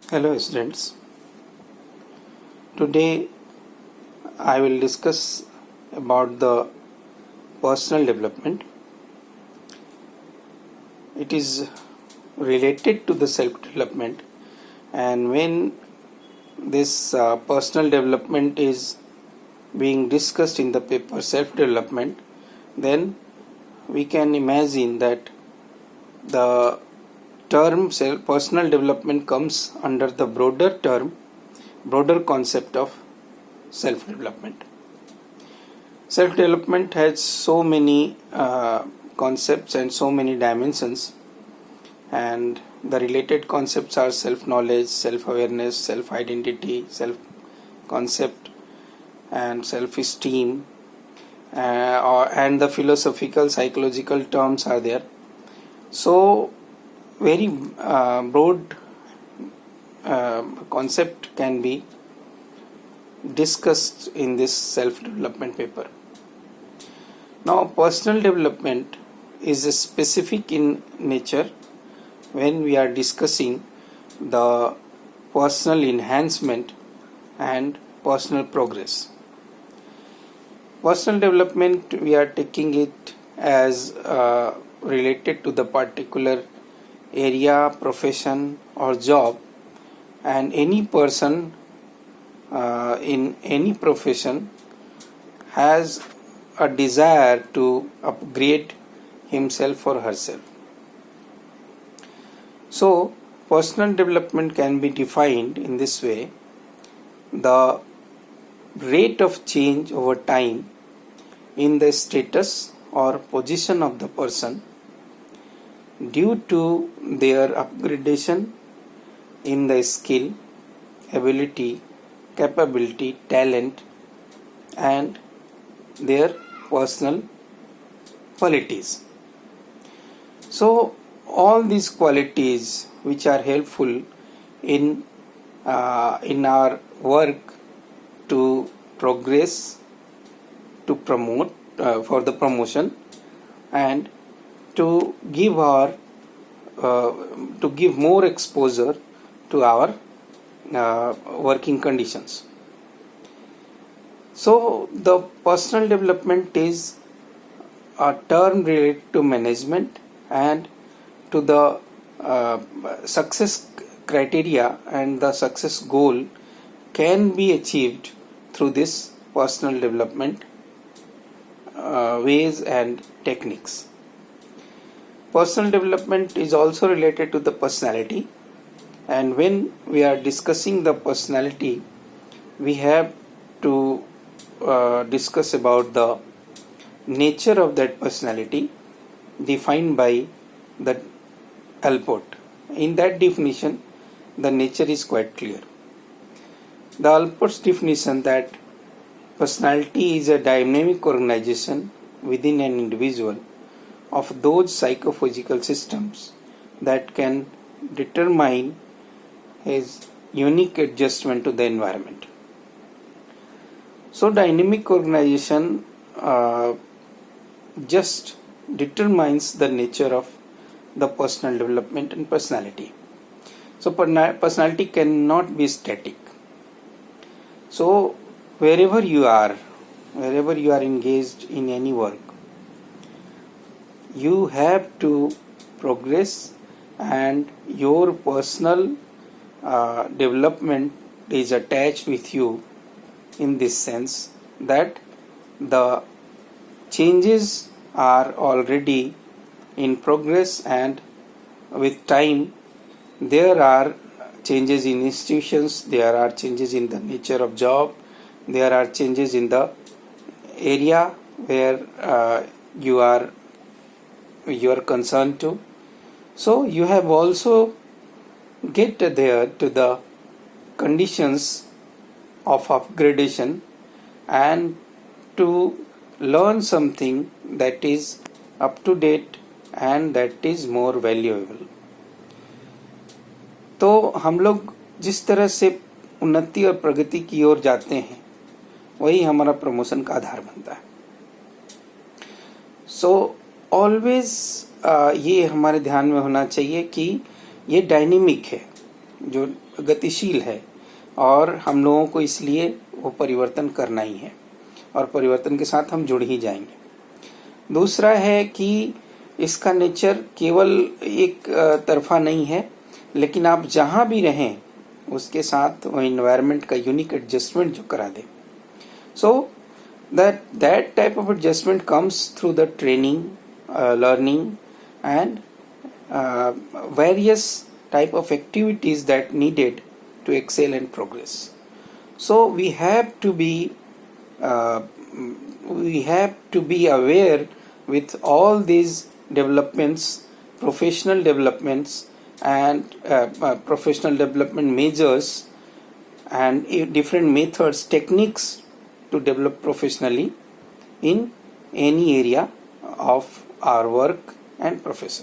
Hello students, today I will discuss about the personal development. It is related to the self-development, and when this personal development is being discussed in the paper self-development, then we can imagine that the term personal development comes under the broader concept of self-development. Self-development has so many concepts and so many dimensions, and the related concepts are self-knowledge, self-awareness, self-identity, self-concept, and self-esteem, and the philosophical, psychological terms are there. So, very broad concept can be discussed in this self-development paper. Now, personal development is specific in nature when we are discussing the personal enhancement and personal progress. Personal development, we are taking it as related to the particular area, profession or job, and any person in any profession has a desire to upgrade himself or herself. So, personal development can be defined in this way: the rate of change over time in the status or position of the person due to their upgradation in the skill, ability, capability, talent, and their personal qualities. So, all these qualities which are helpful in our work to progress, to promote, for the promotion, and to give more exposure to our working conditions. So the personal development is a term related to management and to the success criteria, and the success goal can be achieved through this personal development ways and techniques. Personal development is also related to the personality, and when we are discussing the personality, we have to discuss about the nature of that personality defined by the Allport. In that definition, the nature is quite clear. The Allport's definition that personality is a dynamic organization within an individual of those psychophysical systems that can determine his unique adjustment to the environment. So, dynamic organization just determines the nature of the personal development and personality. So, personality cannot be static. So, wherever you are engaged in any work, you have to progress, and your personal development is attached with you in this sense that the changes are already in progress, and with time there are changes in institutions, there are changes in the nature of job, there are changes in the area where you are concerned to. So you have also get there to the conditions of upgradation and to learn something that is up to date and that is more valuable. तो हम लोग जिस तरह से उन्नति और प्रगति की ओर जाते हैं, वही हमारा प्रमोशन का आधार बनता है. सो ऑलवेज ये हमारे ध्यान में होना चाहिए कि ये डायनेमिक है. जो गतिशील है और हम लोगों को इसलिए वो परिवर्तन करना ही है और परिवर्तन के साथ हम जुड़ ही जाएंगे। दूसरा है कि इसका नेचर केवल एक तरफा नहीं है, लेकिन आप जहाँ भी रहें उसके साथ वो इन्वायरमेंट का यूनिक एडजस्टमेंट जो करा दे। सो that type of adjustment comes through the training, learning and various type of activities that needed to excel and progress. So we have to be aware with all these developments, professional developments and professional development measures and different methods, techniques to develop professionally in any area of our work and profession.